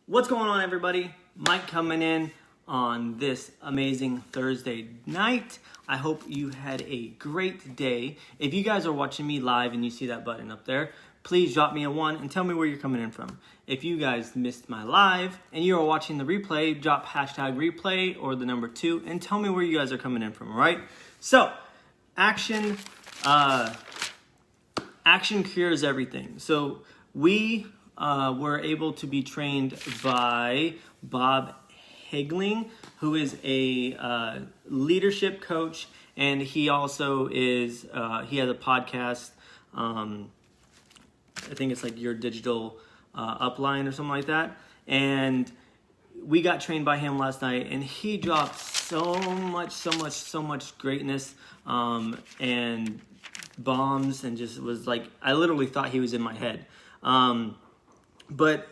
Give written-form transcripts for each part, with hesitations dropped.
What's going on, everybody? Mike coming in on this amazing Thursday night. I hope you had a great day. If you guys are watching me live and you see that button up there, please drop me a 1 and tell me where you're coming in from. If you guys missed my live and you are watching the replay, drop hashtag replay or the number 2 and tell me where you guys are coming in from, all right? So, action cures everything. So we were able to be trained by Bob Hegling, who is a leadership coach, and he also is, he has a podcast, I think it's like Your Digital Upline or something like that, and we got trained by him last night, and he dropped so much greatness and bombs, and just was like, I literally thought he was in my head. But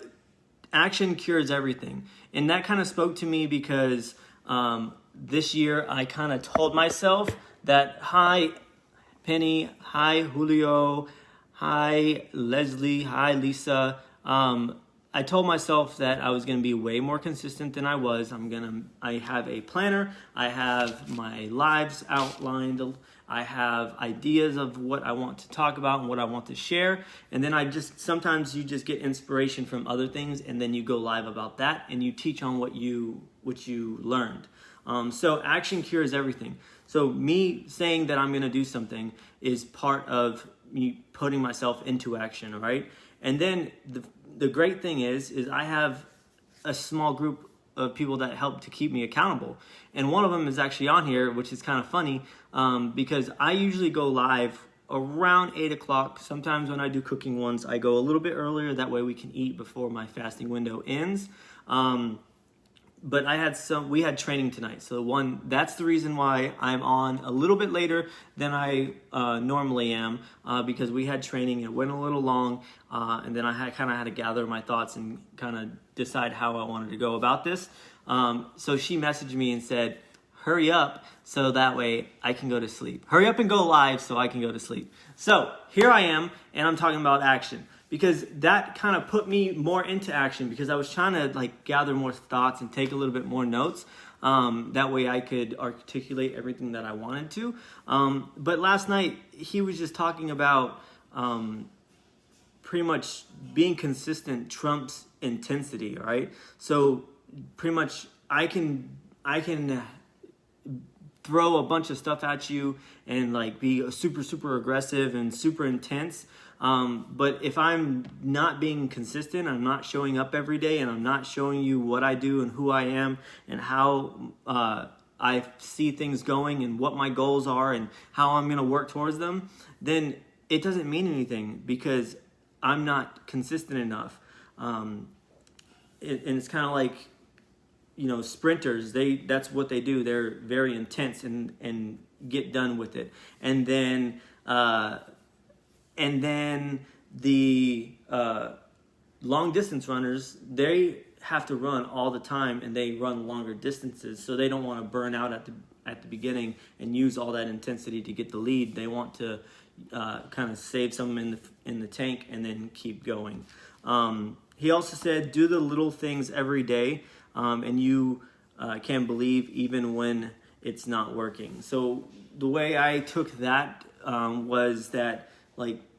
action cures everything. And that kind of spoke to me because this year I kind of told myself that, hi Penny, hi Julio, hi Leslie, hi Lisa. I told myself that I was going to be way more consistent than I was. I have a planner. I have my lives outlined. I have ideas of what I want to talk about and what I want to share. And then sometimes you just get inspiration from other things, and then you go live about that and you teach on what you learned. So action cures everything. So me saying that I'm going to do something is part of me putting myself into action, right? And then the great thing is I have a small group of people that help to keep me accountable. And one of them is actually on here, which is kind of funny because I usually go live around 8 o'clock. Sometimes when I do cooking ones, I go a little bit earlier. That way we can eat before my fasting window ends. But we had training tonight. So that's the reason why I'm on a little bit later than I normally am, because we had training. It went a little long, and then I kind of had to gather my thoughts and kind of decide how I wanted to go about this. So she messaged me and said, hurry up so that way I can go to sleep. Hurry up and go live so I can go to sleep. So here I am, and I'm talking about action. Because that kind of put me more into action, because I was trying to gather more thoughts and take a little bit more notes. That way I could articulate everything that I wanted to. But last night he was just talking about pretty much being consistent trumps intensity, all right? So pretty much I can throw a bunch of stuff at you and be super aggressive and super intense. But if I'm not being consistent, I'm not showing up every day, and I'm not showing you what I do and who I am and how I see things going and what my goals are and how I'm going to work towards them, then it doesn't mean anything because I'm not consistent enough. And it's kind of like, sprinters, that's what they do. They're very intense and get done with it. And then the long distance runners, they have to run all the time, and they run longer distances, so they don't want to burn out at the beginning and use all that intensity to get the lead. They want to kind of save some in the tank and then keep going. He also said, do the little things every day, and you can believe even when it's not working. So the way I took that was that,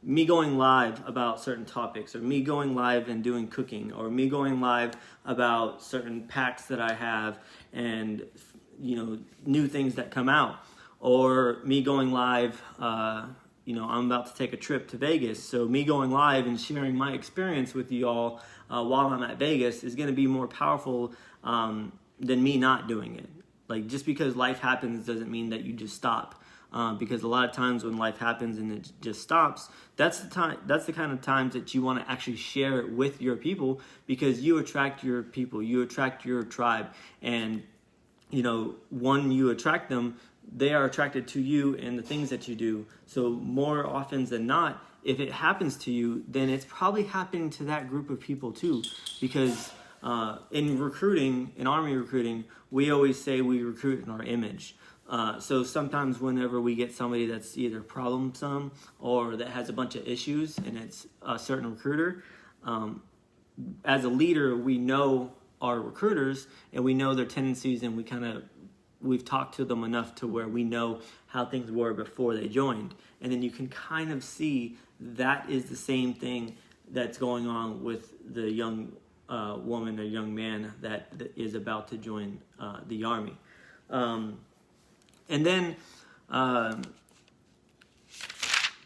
me going live about certain topics, or me going live and doing cooking, or me going live about certain packs that I have and new things that come out, or me going live, I'm about to take a trip to Vegas, so me going live and sharing my experience with you all while I'm at Vegas is going to be more powerful than me not doing it. Just because life happens doesn't mean that you just stop. Because a lot of times when life happens and it just stops, that's the kind of times that you want to actually share it with your people, because you attract your people, you attract your tribe, and when you attract them, they are attracted to you and the things that you do. So more often than not, if it happens to you, then it's probably happening to that group of people too, because in Army recruiting, we always say we recruit in our image. So sometimes whenever we get somebody that's either problemsome or that has a bunch of issues and it's a certain recruiter, as a leader, we know our recruiters and we know their tendencies, and we've talked to them enough to where we know how things were before they joined. And then you can kind of see that is the same thing that's going on with the young woman or young man that is about to join the Army. And then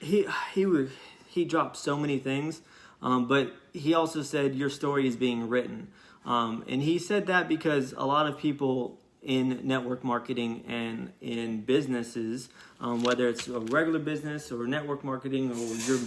he dropped so many things, but he also said your story is being written. And he said that because a lot of people in network marketing and in businesses, whether it's a regular business or network marketing, or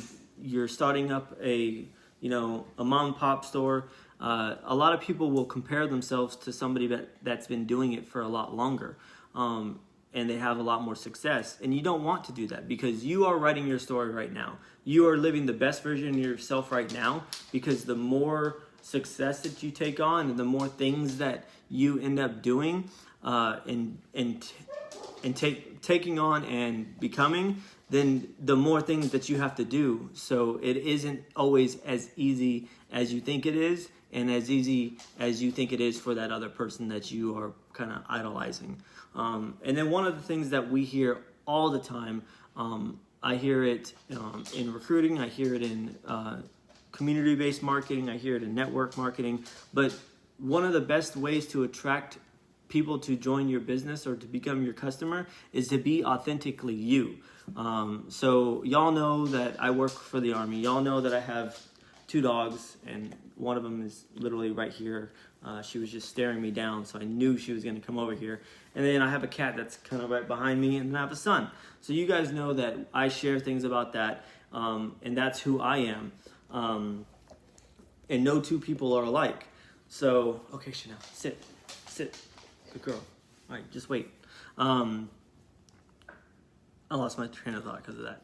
you're starting up a mom and pop store, a lot of people will compare themselves to somebody that's been doing it for a lot longer, and they have a lot more success. And you don't want to do that, because you are writing your story right now. You are living the best version of yourself right now, because the more success that you take on and the more things that you end up doing taking on and becoming, then the more things that you have to do. So it isn't always as easy as you think it is, and as easy as you think it is for that other person that you are kind of idolizing. And then one of the things that we hear all the time, I hear it in recruiting, I hear it in community-based marketing, I hear it in network marketing, but one of the best ways to attract people to join your business or to become your customer is to be authentically you. So y'all know that I work for the Army. Y'all know that I have 2 dogs, and one of them is literally right here. She was just staring me down, so I knew she was going to come over here. And then I have a cat that's kind of right behind me, and then I have a son. So you guys know that I share things about that, and that's who I am. And no two people are alike. So, okay, Chanel, sit. Good girl. All right, just wait. I lost my train of thought because of that.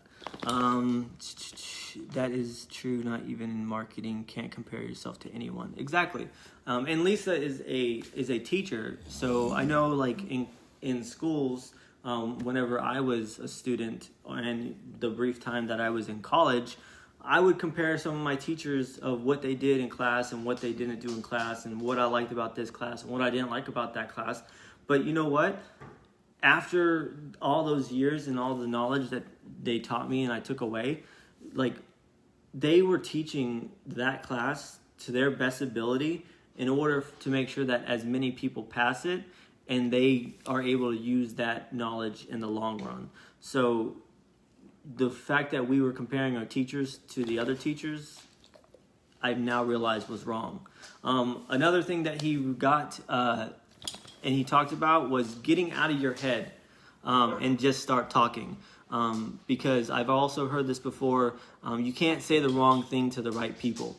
That is true. Not even in marketing, can't compare yourself to anyone. Exactly. And Lisa is a teacher, so I know, like in schools, whenever I was a student and the brief time that I was in college, I would compare some of my teachers of what they did in class and what they didn't do in class, and what I liked about this class and what I didn't like about that class. But you know what? After all those years and all the knowledge that they taught me and I took away, like, they were teaching that class to their best ability in order to make sure that as many people pass it and they are able to use that knowledge in the long run. So the fact that we were comparing our teachers to the other teachers, I've now realized was wrong. Another thing that he got and he talked about was getting out of your head and just start talking. Because I've also heard this before, you can't say the wrong thing to the right people.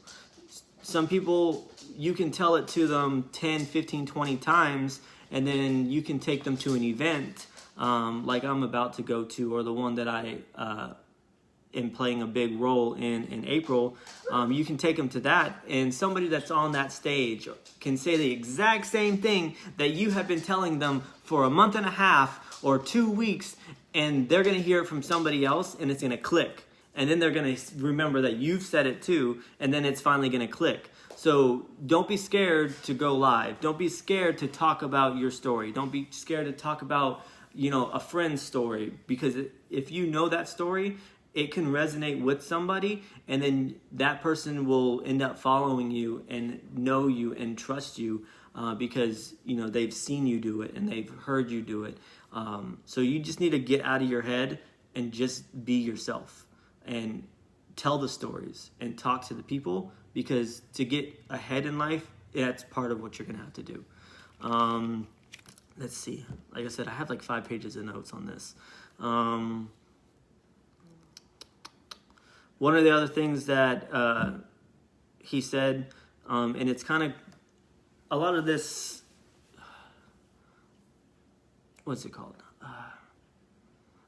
Some people, you can tell it to them 10, 15, 20 times, and then you can take them to an event like I'm about to go to, or the one that I am playing a big role in April. You can take them to that, and somebody that's on that stage can say the exact same thing that you have been telling them for a month and a half or 2 weeks, and they're going to hear it from somebody else, and it's going to click. And then they're going to remember that you've said it too, and then it's finally going to click. So don't be scared to go live. Don't be scared to talk about your story. Don't be scared to talk about, a friend's story, because if you know that story, it can resonate with somebody, and then that person will end up following you and know you and trust you because they've seen you do it and they've heard you do it. So you just need to get out of your head and just be yourself and tell the stories and talk to the people, because to get ahead in life, that's part of what you're going to have to do. Let's see. Like I said, I have like 5 pages of notes on this. One of the other things that he said, and it's kind of a lot of this, what's it called?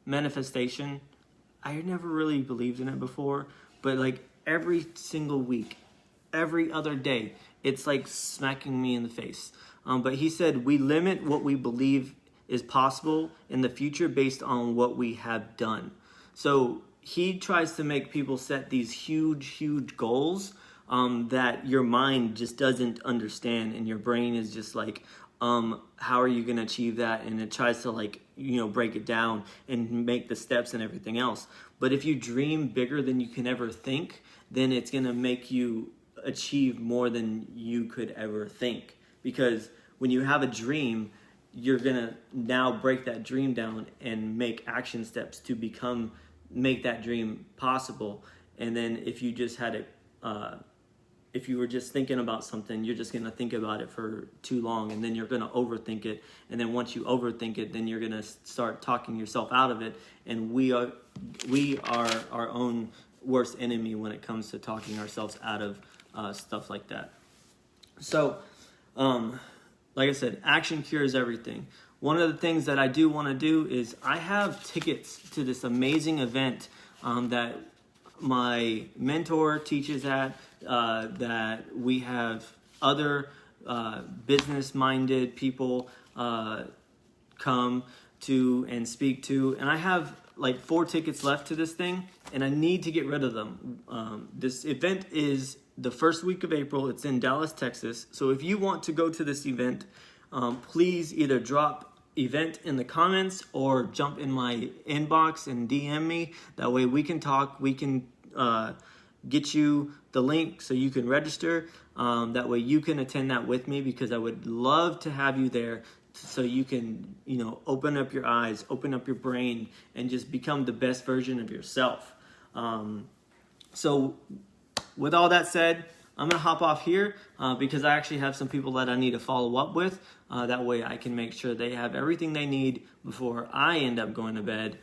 Manifestation. I never really believed in it before, but like every single week, every other day, it's like smacking me in the face. But he said, we limit what we believe is possible in the future based on what we have done. So he tries to make people set these huge, huge goals that your mind just doesn't understand, and your brain is just like, how are you going to achieve that? And it tries to like, break it down and make the steps and everything else. But if you dream bigger than you can ever think, then it's going to make you achieve more than you could ever think. Because when you have a dream, you're going to now break that dream down and make action steps to make that dream possible. And then if you just had it, if you were just thinking about something, you're just going to think about it for too long, and then you're going to overthink it. And then once you overthink it, then you're going to start talking yourself out of it. And we are our own worst enemy when it comes to talking ourselves out of stuff like that. So, like I said, action cures everything. One of the things that I do want to do is I have tickets to this amazing event that my mentor teaches at, that we have other business-minded people come to and speak to. And I have like 4 tickets left to this thing, and I need to get rid of them. This event is the first week of April. It's in Dallas, Texas. So if you want to go to this event, please either drop event in the comments or jump in my inbox and DM me. That way we can talk. We can get you the link so you can register. That way you can attend that with me, because I would love to have you there so you can, open up your eyes, open up your brain, and just become the best version of yourself. So with all that said, I'm going to hop off here because I actually have some people that I need to follow up with. That way I can make sure they have everything they need before I end up going to bed.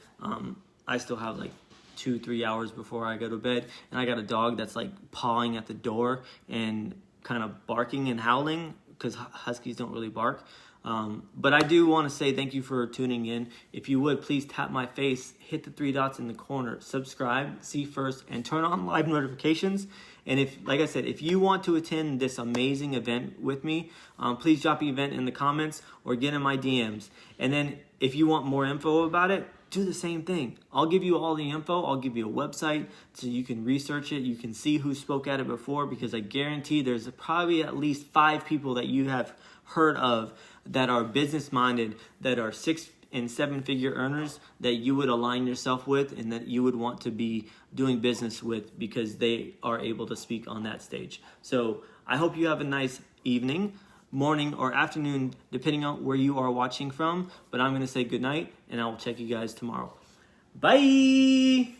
I still have like 2-3 hours before I go to bed, and I got a dog that's like pawing at the door and kind of barking and howling, because huskies don't really bark. But I do want to say thank you for tuning in. If you would, please tap my face, hit the 3 dots in the corner, subscribe, see first, and turn on live notifications. And if, like I said, if you want to attend this amazing event with me, please drop the event in the comments or get in my DMs. And then if you want more info about it, do the same thing. I'll give you all the info. I'll give you a website so you can research it. You can see who spoke at it before, because I guarantee there's probably at least 5 people that you have heard of that are business minded, that are 6- and 7-figure earners, that you would align yourself with and that you would want to be doing business with, because they are able to speak on that stage. So I hope you have a nice evening, morning, or afternoon, depending on where you are watching from. But I'm going to say good night, and I will check you guys tomorrow. Bye!